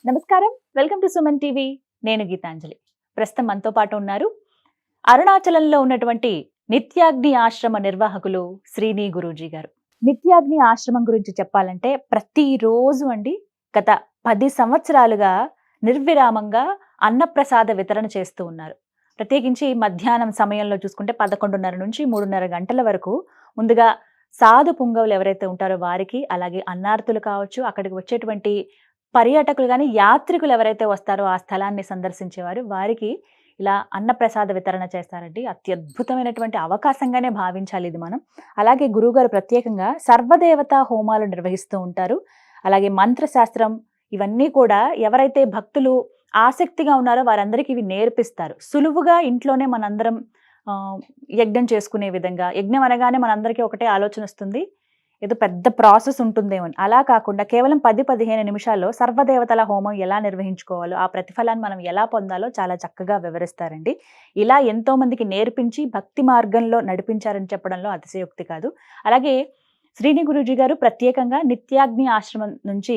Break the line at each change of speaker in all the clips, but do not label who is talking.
నమస్కారం. Welcome to Suman TV. నేను గీతాంజలి. ప్రస్తుతం మనతో పాటు ఉన్నారు అరుణాచలంలో ఉన్నటువంటి నిత్యాగ్ని ఆశ్రమ నిర్వాహకులు శ్రీని గురూజీ గారు. నిత్యాగ్ని ఆశ్రమం గురించి చెప్పాలంటే ప్రతిరోజు అండి గత 10 సంవత్సరాలుగా నిర్విరామంగా అన్నప్రసాద వితరణ చేస్తూ ఉన్నారు. ప్రత్యేకించి మధ్యాహ్నం సమయంలో చూసుకుంటే 11:30 నుంచి 3:30 గంటల వరకు ముందుగా సాధు పుంగవులు ఎవరైతే ఉంటారో వారికి, అలాగే అన్నార్తులు కావచ్చు, అక్కడికి వచ్చేటువంటి పర్యాటకులు గాని, యాత్రికులు ఎవరైతే వస్తారో ఆ స్థలాన్ని సందర్శించేవారు వారికి ఇలా అన్నప్రసాద వితరణ చేస్తారండి. అత్యద్భుతమైనటువంటి అవకాశంగానే భావించాలి ఇది మనం. అలాగే గురువుగారు ప్రత్యేకంగా సర్వదేవతా హోమాలు నిర్వహిస్తూ ఉంటారు. అలాగే మంత్రశాస్త్రం ఇవన్నీ కూడా ఎవరైతే భక్తులు ఆసక్తిగా ఉన్నారో వారందరికీ ఇవి నేర్పిస్తారు. సులువుగా ఇంట్లోనే మనందరం యజ్ఞం చేసుకునే విధంగా, యజ్ఞం అనగానే మనందరికీ ఒకటే ఆలోచన వస్తుంది, ఏదో పెద్ద ప్రాసెస్ ఉంటుందేమో. అలా కాకుండా కేవలం 10-15 నిమిషాల్లో సర్వదేవతల హోమం ఎలా నిర్వహించుకోవాలో, ఆ ప్రతిఫలాన్ని మనం ఎలా పొందాలో చాలా చక్కగా వివరిస్తారండి. ఇలా ఎంతో మందికి నేర్పించి భక్తి మార్గంలో నడిపించారని చెప్పడంలో అతిశయోక్తి కాదు. అలాగే శ్రీని గురూజీ గారు ప్రత్యేకంగా నిత్యాగ్ని ఆశ్రమం నుంచి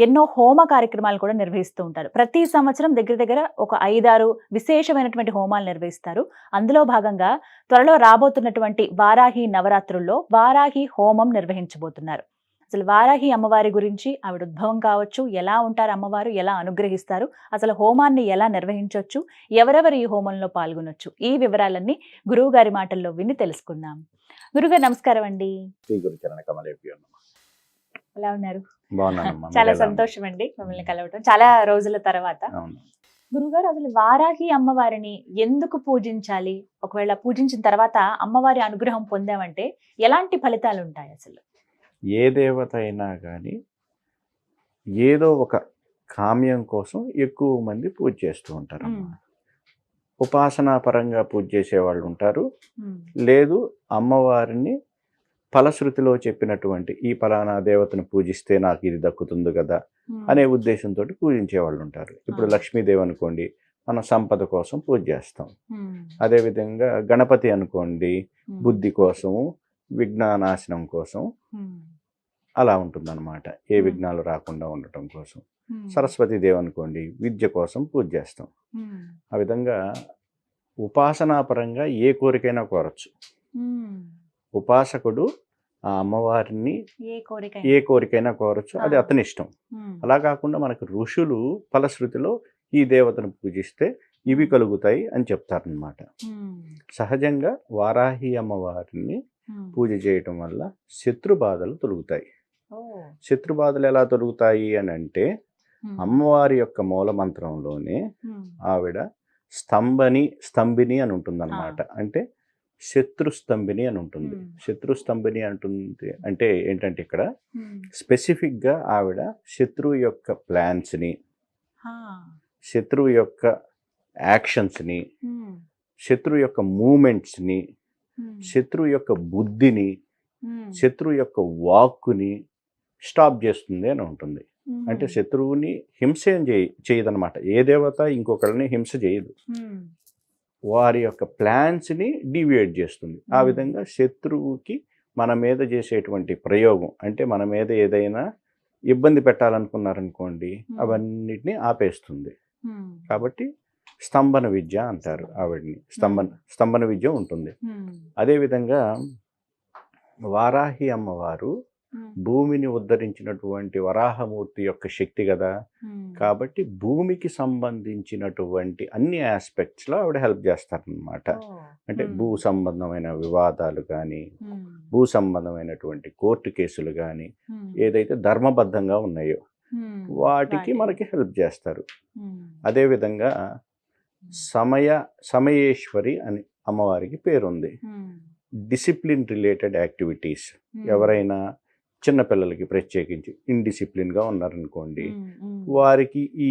ఎన్నో హోమ కార్యక్రమాలు కూడా నిర్వహిస్తూ ఉంటారు. ప్రతి సంవత్సరం దగ్గర దగ్గర ఒక 5-6 విశేషమైనటువంటి హోమాలు నిర్వహిస్తారు. అందులో భాగంగా త్వరలో రాబోతున్నటువంటి వారాహి నవరాత్రుల్లో వారాహి హోమం నిర్వహించబోతున్నారు. అసలు వారాహి అమ్మవారి గురించి, ఆవిడ ఉద్భవం కావచ్చు, ఎలా ఉంటారు అమ్మవారు, ఎలా అనుగ్రహిస్తారు, అసలు హోమాన్ని ఎలా నిర్వహించవచ్చు, ఎవరెవరు ఈ హోమంలో పాల్గొనొచ్చు, ఈ వివరాలన్నీ గురువు గారి మాటల్లో విని తెలుసుకుందాం. గురుగారు నమస్కారం అండి. ఎలా ఉన్నారు? చాలా సంతోషం అండి మిమ్మల్ని కలవటం చాలా రోజుల తర్వాత. గురుగారు, అసలు వారాహి అమ్మవారిని ఎందుకు పూజించాలి? ఒకవేళ పూజించిన తర్వాత అమ్మవారి అనుగ్రహం పొందామంటే ఎలాంటి ఫలితాలు ఉంటాయి? అసలు
ఏ దేవత అయినా కానీ ఏదో ఒక కామ్యం కోసం ఎక్కువ మంది పూజ చేస్తూ ఉంటారు. ఉపాసనా పరంగా పూజ చేసే వాళ్ళు ఉంటారు, లేదు అమ్మవారిని ఫలశ్రుతిలో చెప్పినటువంటి ఈ ఫలానా దేవతను పూజిస్తే నాకు ఇది దక్కుతుంది కదా అనే ఉద్దేశంతో పూజించే వాళ్ళు ఉంటారు. ఇప్పుడు లక్ష్మీదేవి అనుకోండి, మనం సంపద కోసం పూజ చేస్తాం. అదేవిధంగా గణపతి అనుకోండి, బుద్ధి కోసము, విఘ్నానాశనం కోసం అలా ఉంటుందన్నమాట, ఏ విఘ్నాలు రాకుండా ఉండటం కోసం. సరస్వతీదేవి అనుకోండి, విద్య కోసం పూజ చేస్తాం. ఆ విధంగా ఉపాసనాపరంగా ఏ కోరికైనా కోరచ్చు. ఉపాసకుడు ఆ అమ్మవారిని ఏ కోరికైనా కోరచ్చు, అది అతని ఇష్టం. అలా కాకుండా మనకు ఋషులు ఫలశ్రుతిలో ఈ దేవతను పూజిస్తే ఇవి కలుగుతాయి అని చెప్తారనమాట. సహజంగా వారాహి అమ్మవారిని పూజ చేయటం వల్ల శత్రుబాధలు తొలుగుతాయి. శత్రుబాధలు ఎలా తొలుగుతాయి అని అంటే, అమ్మవారి యొక్క మూల మంత్రంలోనే ఆవిడ స్తంభిని అని ఉంటుందన్నమాట. అంటే శత్రుస్తంభిని అని ఉంటుంది. శత్రుస్తంభిని అంటుంది అంటే ఏంటంటే, ఇక్కడ స్పెసిఫిక్గా ఆవిడ శత్రువు యొక్క ప్లాన్స్ని, శత్రువు యొక్క యాక్షన్స్ని, శత్రువు యొక్క మూమెంట్స్ని, శత్రువు యొక్క బుద్ధిని, శత్రువు యొక్క వాక్కుని స్టాప్ చేస్తుంది అని ఉంటుంది. అంటే శత్రువుని హింస చేయదనమాట. ఏ దేవత ఇంకొకరిని హింస చేయదు, వారి యొక్క ప్లాన్స్ని డీవియేట్ చేస్తుంది. ఆ విధంగా శత్రువుకి మన మీద చేసేటువంటి ప్రయోగం, అంటే మన మీద ఏదైనా ఇబ్బంది పెట్టాలనుకున్నారనుకోండి, అవన్నిటిని ఆపేస్తుంది. కాబట్టి స్తంభన విద్య అంటారు ఆవిడ్ని. స్తంభన విద్య ఉంటుంది. అదేవిధంగా వారాహి అమ్మవారు భూమిని ఉద్ధరించినటువంటి వరాహమూర్తి యొక్క శక్తి కదా, కాబట్టి భూమికి సంబంధించినటువంటి అన్ని ఆస్పెక్ట్స్లో ఆవిడ హెల్ప్ చేస్తారనమాట. అంటే భూ సంబంధమైన వివాదాలు కానీ, భూ సంబంధమైనటువంటి కోర్టు కేసులు కానీ, ఏదైతే ధర్మబద్ధంగా ఉన్నాయో వాటికి మనకి హెల్ప్ చేస్తారు. అదేవిధంగా సమయేశ్వరి అని అమ్మవారికి పేరుంది. డిసిప్లిన్ రిలేటెడ్ యాక్టివిటీస్, ఎవరైనా చిన్నపిల్లలకి ప్రత్యేకించి ఇండిసిప్లిన్గా ఉన్నారనుకోండి, వారికి ఈ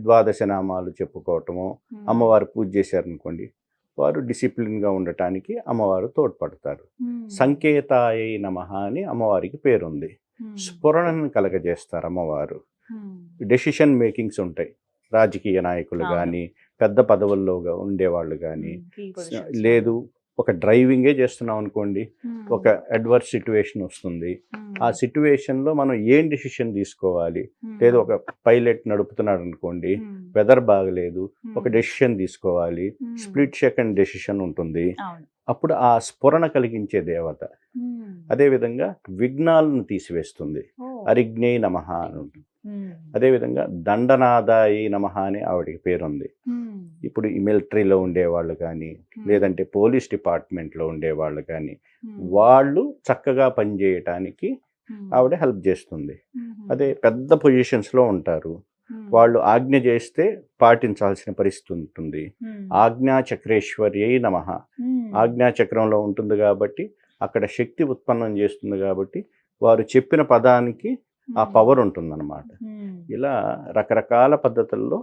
ద్వాదశ నామాలు చెప్పుకోవటము, అమ్మవారు పూజ చేశారనుకోండి, వారు డిసిప్లిన్గా ఉండటానికి అమ్మవారు తోడ్పడతారు. సంకేతాయ నమః అని అమ్మవారికి పేరుంది. స్ఫురణను కలగజేస్తారు అమ్మవారు. డెసిషన్ మేకింగ్స్ ఉంటాయి. రాజకీయ నాయకులు కానీ, పెద్ద పదవుల్లో ఉండేవాళ్ళు కానీ, లేదు ఒక డ్రైవింగే చేస్తున్నాం అనుకోండి, ఒక అడ్వర్స్ సిట్యువేషన్ వస్తుంది. ఆ సిట్యువేషన్లో మనం ఏం డెసిషన్ తీసుకోవాలి, లేదు ఒక పైలట్ నడుపుతున్నాడు అనుకోండి, వెదర్ బాగలేదు, ఒక డెసిషన్ తీసుకోవాలి, స్ప్లిట్ సెకండ్ డెసిషన్ ఉంటుంది. అప్పుడు ఆ స్ఫురణ కలిగించే దేవత. అదేవిధంగా విఘ్నాలను తీసివేస్తుంది, అరిజ్ఞై నమః అని ఉంటుంది. అదేవిధంగా దండనాదాయి నమః అని ఆవిడకి పేరుంది. ఇప్పుడు ఈ మిలిటరీలో ఉండేవాళ్ళు కానీ, లేదంటే పోలీస్ డిపార్ట్మెంట్లో ఉండేవాళ్ళు కానీ, వాళ్ళు చక్కగా పనిచేయటానికి ఆవిడ హెల్ప్ చేస్తుంది. అదే పెద్ద పొజిషన్స్లో ఉంటారు, వాళ్ళు ఆజ్ఞ చేస్తే పాటించాల్సిన పరిస్థితి ఉంటుంది. ఆజ్ఞా చక్రేశ్వర్యై నమః, ఆజ్ఞా చక్రంలో ఉంటుంది కాబట్టి అక్కడ శక్తి ఉత్పన్నం చేస్తుంది కాబట్టి వారు చెప్పిన పదానికి ఆ పవర్ ఉంటుందన్నమాట. ఇలా రకరకాల పద్ధతుల్లో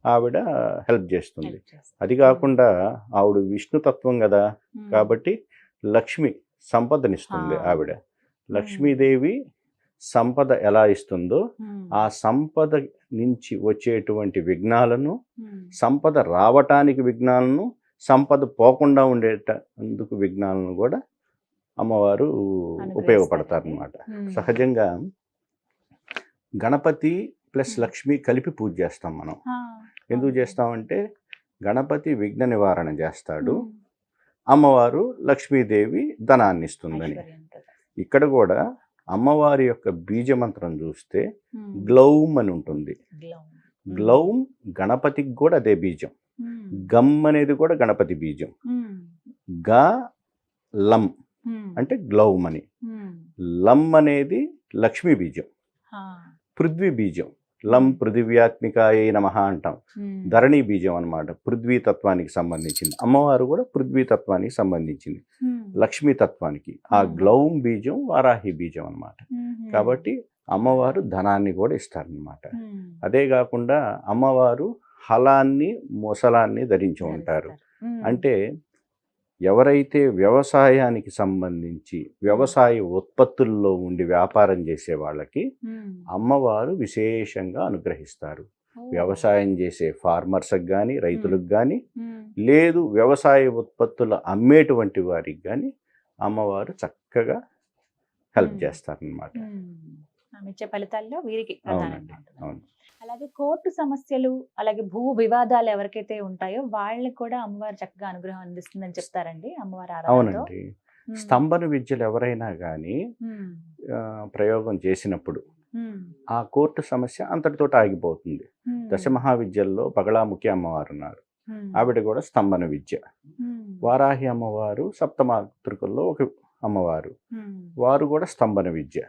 ఆవిడ హెల్ప్ చేస్తుంది. అది కాకుండా ఆవిడ విష్ణుతత్వం కదా, కాబట్టి లక్ష్మి సంపదనిస్తుంది. ఆవిడ లక్ష్మీదేవి సంపద ఎలా ఇస్తుందో ఆ సంపద నుంచి వచ్చేటువంటి విఘ్నాలను, సంపద రావటానికి విఘ్నాలను, సంపద పోకుండా ఉండేటందుకు విఘ్నాలను కూడా అమ్మవారు ఉపయోగపడతారనమాట. సహజంగా గణపతి ప్లస్ లక్ష్మి కలిపి పూజ చేస్తాం మనం. ఎందుకు చేస్తామంటే గణపతి విఘ్న నివారణ చేస్తాడు, అమ్మవారు లక్ష్మీదేవి ధనాన్ని ఇస్తుందని. ఇక్కడ కూడా అమ్మవారి యొక్క బీజమంత్రం చూస్తే గ్లౌమ్ అని ఉంటుంది. గ్లౌమ్ గణపతికి కూడా అదే బీజం. గమ్ అనేది కూడా గణపతి బీజం. గా లం అంటే గ్లౌమ్ అని. లం అనేది లక్ష్మీ బీజం, పృథ్వీ బీజం. లం పృథివ్యాత్మికాయ నమః అంటాం. ధరణి బీజం అన్నమాట, పృథ్వీ తత్వానికి సంబంధించింది. అమ్మవారు కూడా పృథ్వీ తత్వానికి సంబంధించింది, లక్ష్మీ తత్వానికి. ఆ గ్లౌమ్ బీజం వారాహి బీజం అన్నమాట. కాబట్టి అమ్మవారు ధనాన్ని కూడా ఇస్తారనమాట. అదే కాకుండా అమ్మవారు హలాన్ని మొసలాన్ని ధరించి ఉంటారు. అంటే ఎవరైతే వ్యవసాయానికి సంబంధించి వ్యవసాయ ఉత్పత్తుల్లో ఉండి వ్యాపారం చేసే వాళ్ళకి అమ్మవారు విశేషంగా అనుగ్రహిస్తారు. వ్యవసాయం చేసే ఫార్మర్స్కి కానీ, రైతులకు కానీ, లేదు వ్యవసాయ ఉత్పత్తులు అమ్మేటువంటి వారికి కానీ అమ్మవారు చక్కగా హెల్ప్ చేస్తారనమాట.
ఇచ్చే ఫలితాల్లో వీరికి
అవునండి, అవును.
అలాగే కోర్టు సమస్యలు, అలాగే భూ వివాదాలు ఎవరికైతే ఉంటాయో వాళ్ళకి కూడా అమ్మవారు చక్కగా అనుగ్రహం అందిస్తుందని చెప్తారండి అమ్మవారి ఆరాధనతో.
అవునండి. స్తంభన విద్యలు ఎవరైనా కానీ ప్రయోగం చేసినప్పుడు ఆ కోర్టు సమస్య అంతటితో ఆగిపోతుంది. దశమహావిద్యల్లో బగళాముఖి అమ్మవారు ఉన్నారు, ఆవిడ కూడా స్తంభన విద్య. వారాహి అమ్మవారు సప్తమాతృకల్లో ఒక అమ్మవారు, వారు కూడా స్తంభన విద్య.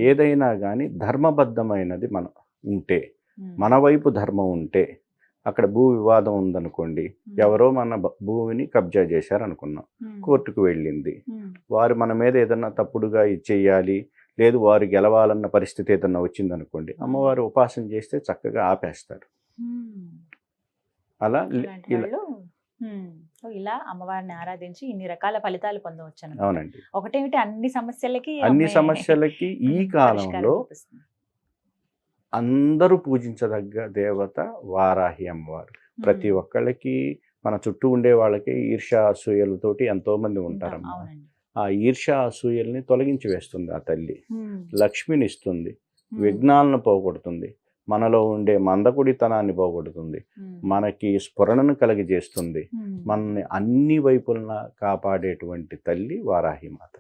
ఏదైనా కానీ ధర్మబద్ధమైనది మన ఉంటే, మన వైపు ధర్మం ఉంటే, అక్కడ భూ వివాదం ఉందనుకోండి, ఎవరో మన భూమిని కబ్జా చేశారు అనుకున్నాం, కోర్టుకు వెళ్ళింది, వారు మన మీద ఏదన్నా తప్పుడుగా ఇచ్చేయాలి, లేదు వారు గెలవాలన్న పరిస్థితి ఏదన్నా వచ్చిందనుకోండి, అమ్మవారు ఉపాసన చేస్తే చక్కగా ఆపేస్తారు. అలా
ఇలా అమ్మవారిని ఆరాధించి ఇన్ని రకాల ఫలితాలు పొందవచ్చు.
అవునండి.
ఒకటేమిటి, అన్ని
సమస్యలకి ఈ కాలంలో అందరూ పూజించదగ్గ దేవత వారాహి అమ్మవారు. ప్రతి ఒక్కళ్ళకి, మన చుట్టూ ఉండే వాళ్ళకి ఈర్ష్య అసూయలతోటి ఎంతో మంది ఉంటారమ్మా. ఆ ఈర్ష్య అసూయల్ని తొలగించి వేస్తుంది ఆ తల్లి. లక్ష్మిని ఇస్తుంది, విఘ్నాలను పోగొడుతుంది, మనలో ఉండే మందకుడితనాన్ని పోగొడుతుంది, మనకి స్ఫురణను కలిగజేస్తుంది, మనల్ని అన్ని వైపులన కాపాడేటువంటి తల్లి వారాహి మాత.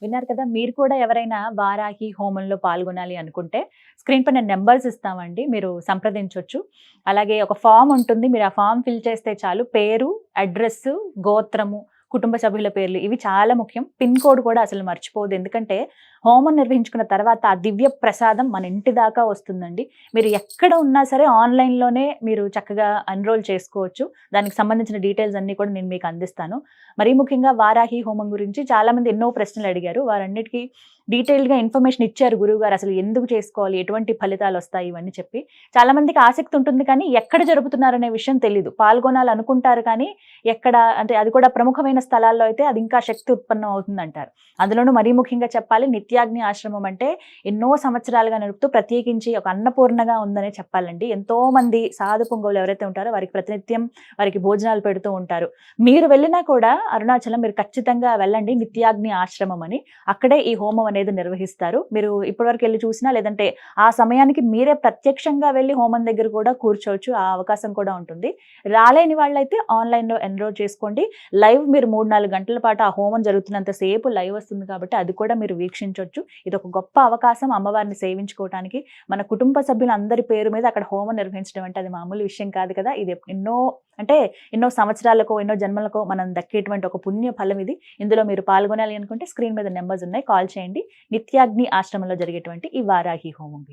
విన్నారు కదా, మీరు కూడా ఎవరైనా వారాహి హోమంలో పాల్గొనాలి అనుకుంటే స్క్రీన్ పైన నెంబర్స్ ఇస్తామండి, మీరు సంప్రదించవచ్చు. అలాగే ఒక ఫామ్ ఉంటుంది, మీరు ఆ ఫామ్ ఫిల్ చేస్తే చాలు. పేరు, అడ్రస్, గోత్రము, కుటుంబ సభ్యుల పేర్లు, ఇవి చాలా ముఖ్యం. పిన్ కోడ్ కూడా అసలు మర్చిపోదు, ఎందుకంటే హోమం నిర్వహించుకున్న తర్వాత ఆ దివ్య ప్రసాదం మన ఇంటి దాకా వస్తుందండి. మీరు ఎక్కడ ఉన్నా సరే ఆన్లైన్లోనే మీరు చక్కగా ఎన్రోల్ చేసుకోవచ్చు. దానికి సంబంధించిన డీటెయిల్స్ అన్నీ కూడా నేను మీకు అందిస్తాను. మరీ ముఖ్యంగా వారాహి హోమం గురించి చాలామంది ఎన్నో ప్రశ్నలు అడిగారు, వారన్నిటికీ డీటెయిల్డ్గా ఇన్ఫర్మేషన్ ఇచ్చారు గురువు గారు. అసలు ఎందుకు చేసుకోవాలి, ఎటువంటి ఫలితాలు వస్తాయి, ఇవన్నీ చెప్పి. చాలామందికి ఆసక్తి ఉంటుంది కానీ ఎక్కడ జరుపుతున్నారనే విషయం తెలియదు. పాల్గొనాలనుకుంటారు కానీ ఎక్కడ, అంటే అది కూడా ప్రముఖమైన స్థలాల్లో అయితే అది ఇంకా శక్తి ఉత్పన్నం అవుతుందంటారు. అందులోనూ మరీ ముఖ్యంగా చెప్పాలి, నిత్య నిత్యాగ్ని ఆశ్రమం అంటే ఎన్నో సంవత్సరాలుగా నడుపుతూ ప్రత్యేకించి ఒక అన్నపూర్ణగా ఉందనే చెప్పాలండి. ఎంతో మంది సాధు పుంగవులు ఎవరైతే ఉంటారో వారికి ప్రతినిత్యం వారికి భోజనాలు పెడుతూ ఉంటారు. మీరు వెళ్ళినా కూడా అరుణాచలం మీరు ఖచ్చితంగా వెళ్ళండి, నిత్యాగ్ని ఆశ్రమం అని. అక్కడే ఈ హోమం అనేది నిర్వహిస్తారు. మీరు ఇప్పటివరకు వెళ్ళి చూసినా, లేదంటే ఆ సమయానికి మీరే ప్రత్యక్షంగా వెళ్ళి హోమం దగ్గర కూడా కూర్చోవచ్చు. ఆ అవకాశం కూడా ఉంటుంది. రాలేని వాళ్ళైతే ఆన్లైన్లో ఎన్రోల్ చేసుకోండి. లైవ్ మీరు 3-4 గంటల పాటు ఆ హోమం జరుగుతున్నంత సేపు లైవ్ వస్తుంది కాబట్టి అది కూడా మీరు వీక్షించవచ్చు. ఇది ఒక గొప్ప అవకాశం అమ్మవారిని సేవించుకోవడానికి. మన కుటుంబ సభ్యులందరి పేరు మీద అక్కడ హోమం నిర్వహించడం అంటే అది మామూలు విషయం కాదు కదా. ఇది ఎన్నో సంవత్సరాలకో ఎన్నో జన్మలకో మనం దక్కేటువంటి ఒక పుణ్య ఫలం ఇది. ఇందులో మీరు పాల్గొనాలి అనుకుంటే స్క్రీన్ మీద నెంబర్స్ ఉన్నాయి, కాల్ చేయండి. నిత్యాగ్ని ఆశ్రమంలో జరిగేటువంటి ఈ వారాహి హోమం.